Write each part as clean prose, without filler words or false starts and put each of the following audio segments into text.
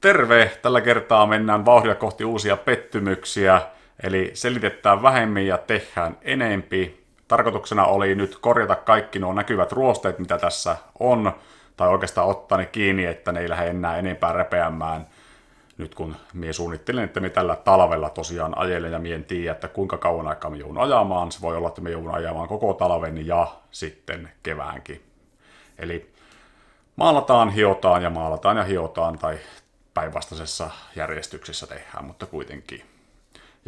Terve! Tällä kertaa mennään vauhdilla kohti uusia pettymyksiä, eli selitetään vähemmän ja tehdään enempi. Tarkoituksena oli nyt korjata kaikki nuo näkyvät ruosteet, mitä tässä on, tai oikeastaan ottaa ne kiinni, että ne ei lähde enää enempää repeämään. Nyt kun mie suunnittelen, että me tällä talvella tosiaan ajelen ja mie en tiedä, että kuinka kauan aikaa me joudun ajamaan. Se voi olla, että me joudun ajamaan koko talven ja sitten keväänkin. Eli maalataan, hiotaan tai päinvastaisessa järjestyksessä tehdään, mutta kuitenkin.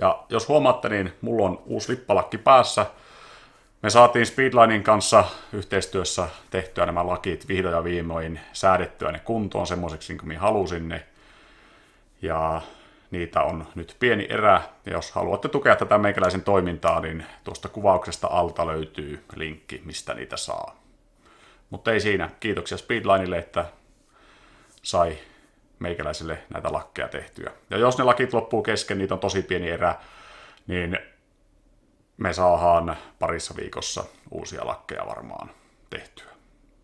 Ja jos huomaatte, niin mulla on uusi lippalakki päässä. Me saatiin Speedlinen kanssa yhteistyössä tehtyä nämä lakit vihdoin ja viimein säädettyä ne kuntoon semmoiseksi, kuin minä halusin ne. Ja niitä on nyt pieni erä. Ja jos haluatte tukea tätä meikäläisen toimintaa, niin tuosta kuvauksesta alta löytyy linkki, mistä niitä saa. Mutta ei siinä. Kiitoksia Speedlinelle, että sai meikäläiselle näitä lakkeja tehtyä. Ja jos ne lakit loppuu kesken, niitä on tosi pieni erä, niin me saadaan parissa viikossa uusia lakkeja varmaan tehtyä.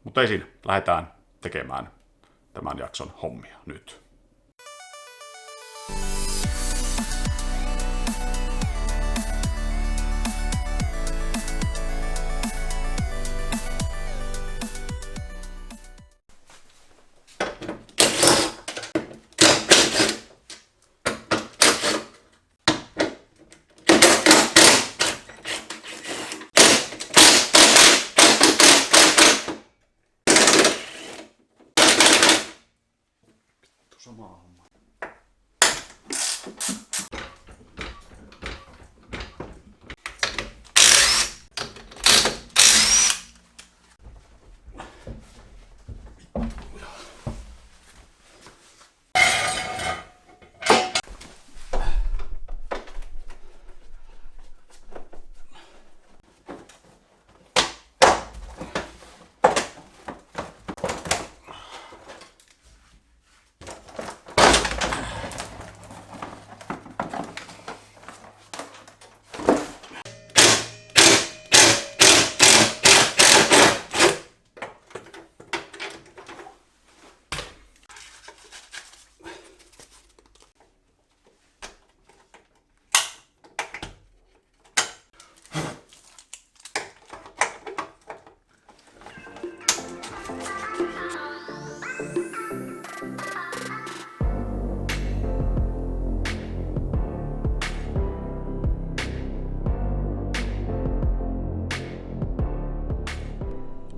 Mutta ei siinä. Lähdetään tekemään tämän jakson hommia nyt. Sama homma.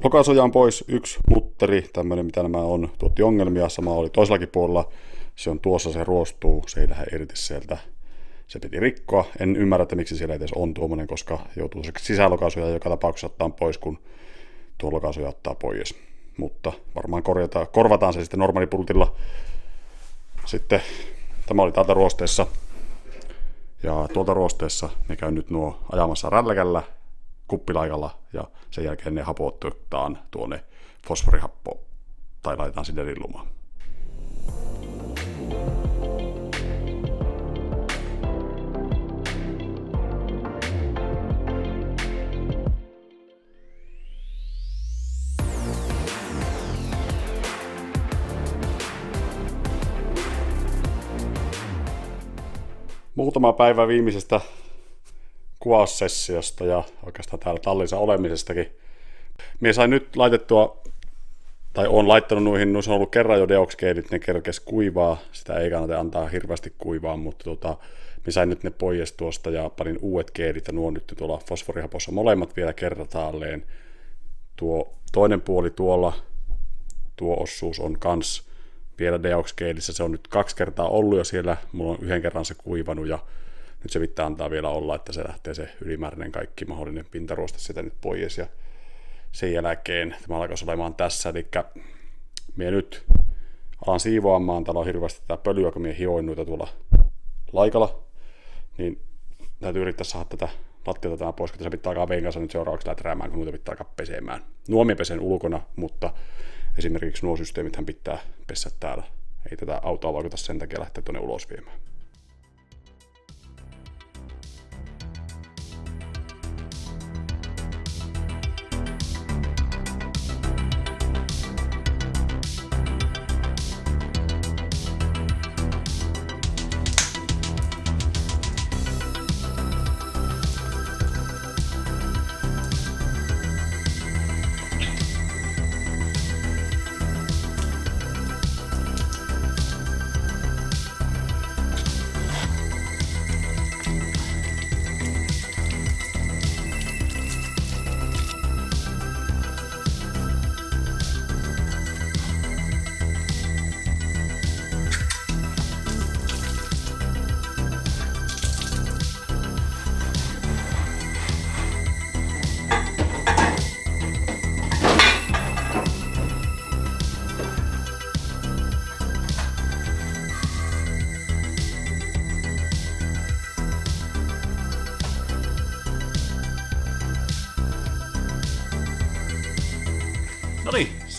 Lokasuoja on pois yksi mutteri, tämmöinen mitä nämä on, tuotti ongelmia, sama oli toisellakin puolella, se on tuossa, se ruostuu, se ei lähde irti sieltä, se piti rikkoa, en ymmärrä, että miksi siellä edes on tuommoinen, koska joutuu se sisälokasuoja joka tapauksessa ottaa pois, kun tuo lokasuoja ottaa pois, mutta varmaan korvataan se sitten normaalipultilla. Sitten tämä oli täältä ruosteessa, ja tuolta ruosteessa ne käy nyt nuo ajamassa rälläkällä, kuppilaikalla ja sen jälkeen ne hapotetaan tuonne fosforihappo tai laitetaan sinne rillumaan. Muutama päivä viimeisestä kuvaussessiosta ja oikeastaan täällä tallissa olemisestakin. Mie sain nyt laitettua, tai olen laittanut noissa on ollut kerran jo deoxkeelit, ne kerkes kuivaa, sitä ei kannata antaa hirveästi kuivaa, mutta mie sain nyt ne pois tuosta ja panin uudet keelit ja nuo on nyt tuolla fosforihapossa molemmat vielä kertaalleen. Tuo toinen puoli tuolla, tuo osuus on kans vielä deoxkeelissä, se on nyt 2 kertaa ollut jo siellä, mulla on 1 kerran se kuivanut ja nyt se pitää antaa vielä olla, että se lähtee se ylimääräinen kaikki mahdollinen pintaruoste sitä nyt pois ja sen jälkeen tämä alkaisi olemaan tässä, eli minä nyt alan siivoamaan, täällä on hirveästi tätä pölyä, kun minä hioin noita tuolla laikalla, niin täytyy yrittää saada tätä lattialta tämä pois, kun se pitää alkaa veden kanssa nyt seuraavaksi läträämään, kun noita pitää alkaa pesemään. Nuo minä pesen ulkona, mutta esimerkiksi nuo systeemithän pitää pessä täällä. Ei tätä autoa vaikuta sen takia lähteä tuonne ulos viemään.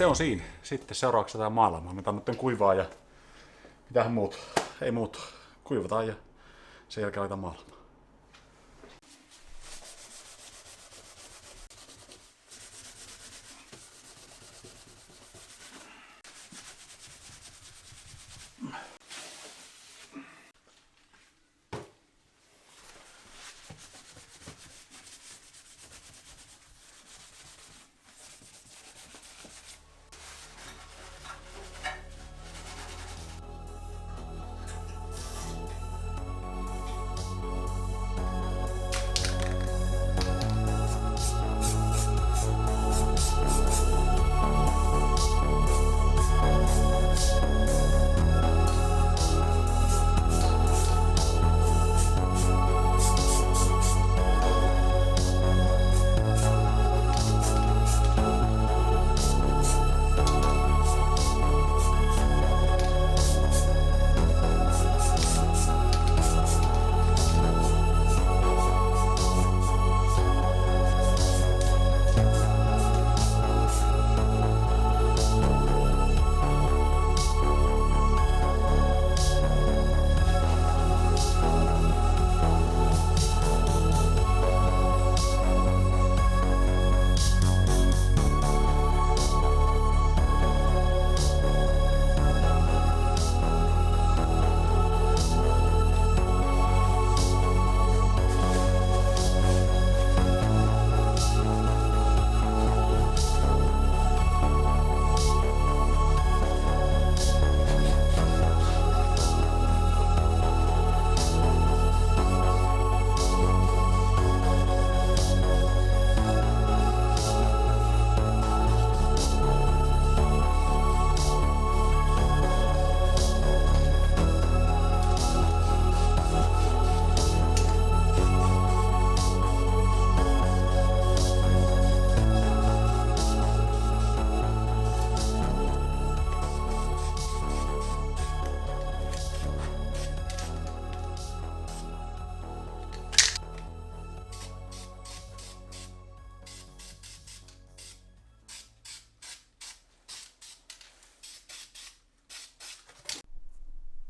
se on siinä. Sitten seuraavaksi tämä maalaamaan. Me nyt kuivaa ja mitähän muuta. Ei muuta. Kuivataan ja sen jälkeen aletaan maalaamaan.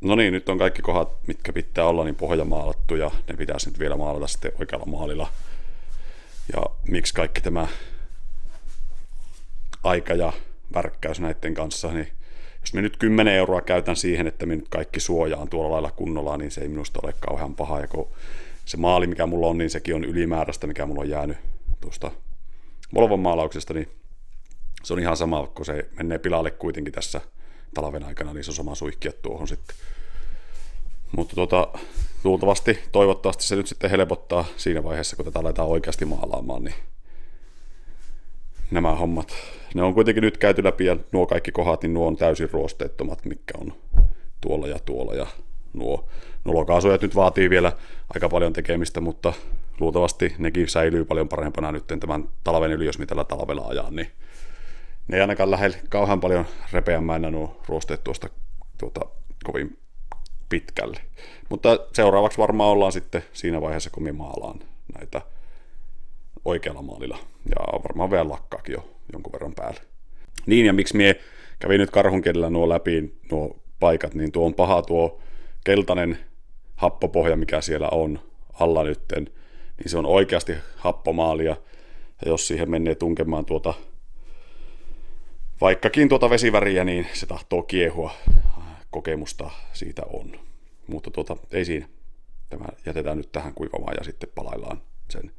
No niin, nyt on kaikki kohdat, mitkä pitää olla, niin pohjamaalattu ja ne pitäisi nyt vielä maalata sitten oikealla maalilla. Ja miksi kaikki tämä aika ja värkkäys näiden kanssa, niin jos me nyt 10 euroa käytän siihen, että me nyt kaikki suojaan tuolla lailla kunnolla, niin se ei minusta ole kauhean paha. Ja kun se maali, mikä mulla on, niin sekin on ylimääräistä, mikä mulla on jäänyt tuosta Volvon maalauksesta, niin se on ihan sama, kun se menee pilalle kuitenkin tässä talven aikana, niin se on sama suihkia tuohon sitten. Mutta luultavasti, toivottavasti se nyt sitten helpottaa siinä vaiheessa, kun tätä aletaan oikeasti maalaamaan, niin nämä hommat, ne on kuitenkin nyt käyty läpi ja nuo kaikki kohdat, niin nuo on täysin ruosteettomat, mitkä on tuolla ja nuo nolokaasujat nyt vaatii vielä aika paljon tekemistä, mutta luultavasti nekin säilyy paljon parempana nyt tämän talven yli, jos me tällä talvella ajaa, niin ne ei ainakaan lähde kauhean paljon repeämään nuo ruosteet tuosta kovin pitkälle. Mutta seuraavaksi varmaan ollaan sitten siinä vaiheessa, kun me maalaan näitä oikealla maalilla. Ja varmaan vielä lakkaakin jo jonkun verran päälle. Niin, ja miksi mie kävin nyt karhunkielellä nuo läpi nuo paikat, niin tuo on paha tuo keltainen happopohja, mikä siellä on alla nytten, niin se on oikeasti happomaalia. Ja jos siihen menee tunkemaan vaikkakin vesiväriä, niin se tahtoo kiehua. Kokemusta siitä on. Mutta ei siinä. Tämä jätetään nyt tähän kuivamaan ja sitten palaillaan sen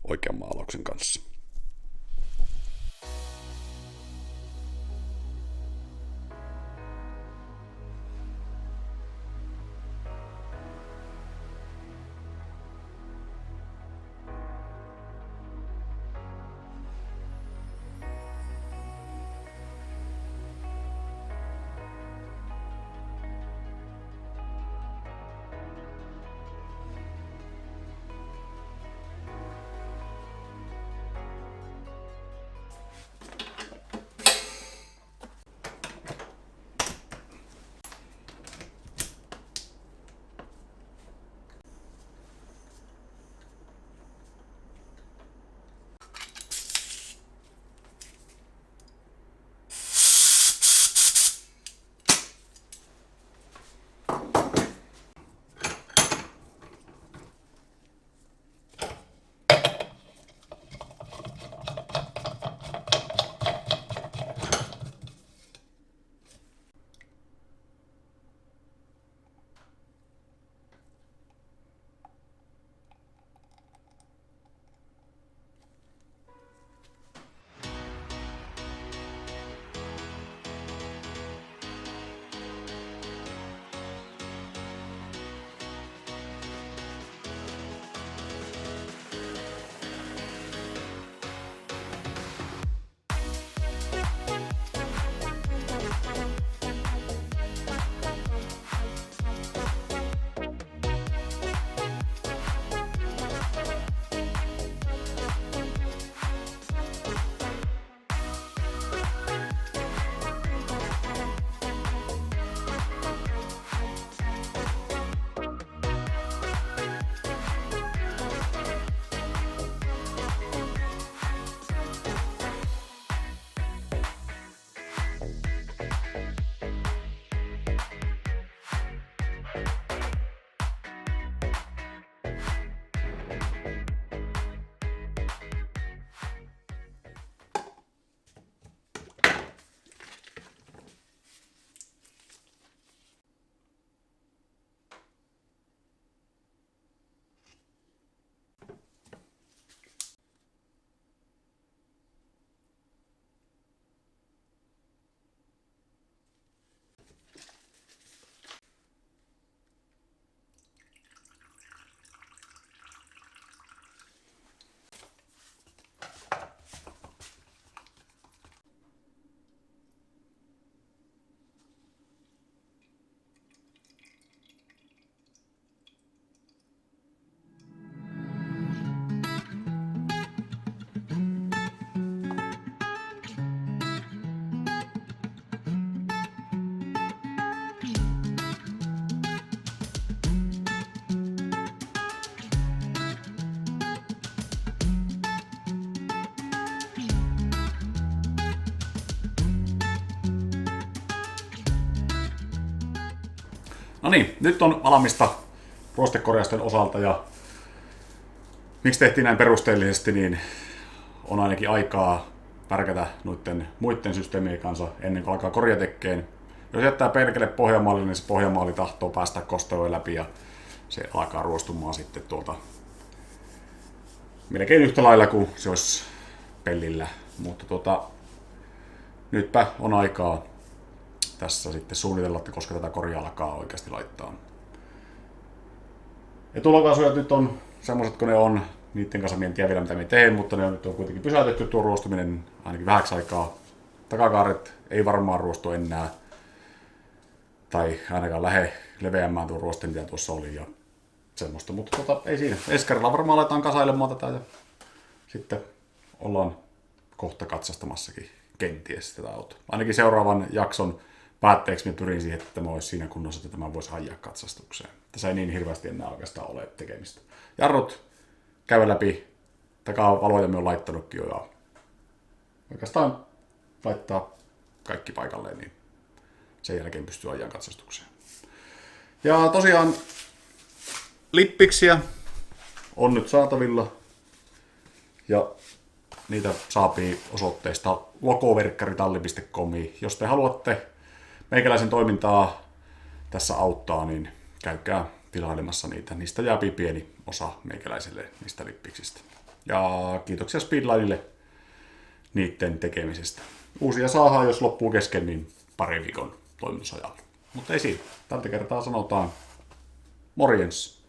oikean maalauksen kanssa. No niin, nyt on valmista ruostekorjausten osalta ja miksi tehtiin näin perusteellisesti, niin on ainakin aikaa pärkätä noiden muiden systeemien kanssa ennen kuin alkaa korjatekkeen. Jos jättää perkele pohjamaalille, niin se pohjamaali tahtoo päästä kosteuden läpi ja se alkaa ruostumaan sitten tuolta melkein yhtä lailla kuin se olisi pellillä. Mutta nytpä on aikaa tässä sitten suunnitella, että koska tätä korjaa alkaa oikeasti laittaa. Etulokaasuja nyt on semmoiset kuin ne on. Niiden kanssa en tiedä vielä mitä me teen, mutta ne on nyt kuitenkin pysäytetty tuo ruostuminen ainakin vähäksi aikaa. Takakaaret ei varmaan ruostu enää. Tai ainakaan lähde leveämään tuo ruoste, mitä tuossa oli. Ja semmoista, mutta ei siinä. Eskarilla varmaan aletaan kasailemaan tätä ja sitten ollaan kohta katsastamassakin kenties tätä autoa. Ainakin seuraavan jakson päätteeksi pyrin siihen, että tämä olisi siinä kunnossa, että tämä voisi ajaa katsastukseen. Tässä ei niin hirveästi enää oikeastaan ole tekemistä. Jarrut käy läpi, takavaloja me on laittanutkin jo ja oikeastaan laittaa kaikki paikalleen, niin sen jälkeen pystyy ajan katsastukseen. Ja tosiaan lippiksiä on nyt saatavilla ja niitä saapii osoitteesta logoverkkaritalli.com. Jos te haluatte meikäläisen toimintaa tässä auttaa, niin käykää tilailemassa niitä. Niistä jää pieni osa meikäläiselle niistä lippiksistä. Ja kiitoksia Speedlinelle niiden tekemisestä. Uusia saadaan, jos loppuu kesken, niin pari viikon toimitusajalla. Mutta ei siinä. Tältä kertaa sanotaan morjens.